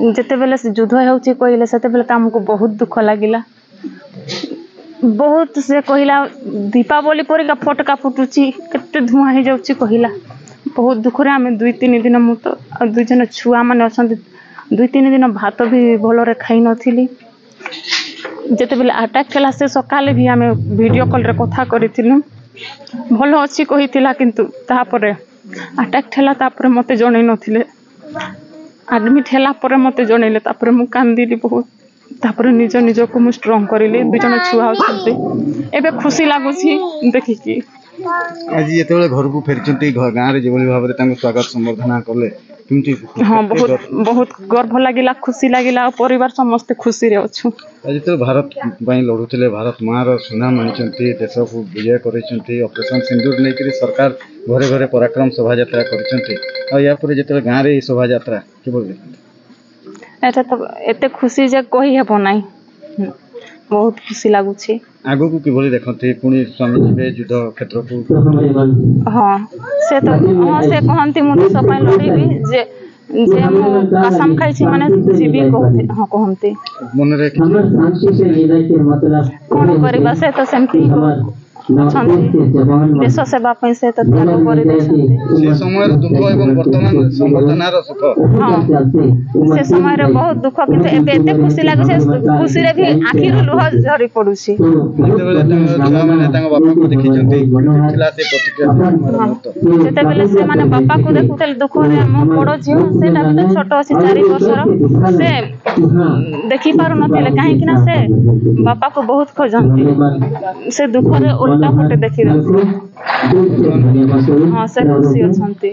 जिते बेले युद्ध होउची कहले सेते बेले हमको बहुत दुख लागिला। बहुत से कहला दीपावली परिका फटका फुटुची केते धुआं हो जाउची कहला। बहुत दुख रे आमे 2-3 दिन मु तो दुई जन छुआ माने अछंती 2-3 दिन भात भी भलो रे खाई नथिली। जेते बेले अटैक केला से सकाले भी आमे वीडियो कॉल रे कथा करिथिलु भलो अछि कहितिला किंतु तापरे अटैक ठेला तापरे मते जणै नथिले। एडमिट होला परे मते जणैले तापरे मु कांदिली बहुत। तापरे निज निज को मु स्ट्रांग करिले दुई जन छुआ अछंती एबे खुशी लागुछि देखि कि। आज जेतेबेले घर को फेरचंती गां रे जेबोली भाबरे तांको स्वागत संबर्धना करले किंतु हां बहुत गर्व लागिला खुशी लागिला परिवार समस्त खुशी रे अछु। आज तो भारत पई लढुतले भारत मार सुनाम आनिचंती देश को विजय करिसंती ऑपरेशन सिंदूर नै करी सरकार घरे घरे पराक्रम शोभा यात्रा करिसंती आ या पर जेतेबेले गां रे शोभा यात्रा कि बोलले एटा तो एते खुशी जे कहि हेबो नै बहुत खुशी लागुछि। आगो को किभली देखंती पुनी स्वामी जीवे युद्ध क्षेत्र को हां से तो हां से कहंती मु तो सपाय लड़ीबी जे मु कसम खाइ छी माने जीवी कहते हां कहंती मन रे कोन करबा से तो सेमती देश सेवा पे से तो त्याग कर से समय दुख एवं वर्तमान संवर्धनार सुख से समय रे बहुत दुख किंतु एबे एते खुशी लागे छे खुशी रे भी आखि रो लुह झरी पडुसी। जेतेबेले छुआ माने तांग बापा को देखिचंती थिला से प्रतिक्रिया जेतेबेले से माने बापा को देखुतल दुख रे मो बड़ झियो सेटा भी तो छोट अछि 4 वर्षर से देखि पारु नथिले काहे कि ना से बापा को बहुत खोजंती से दुख रे उल्टा फटे देखि हां से खुशी अछंती।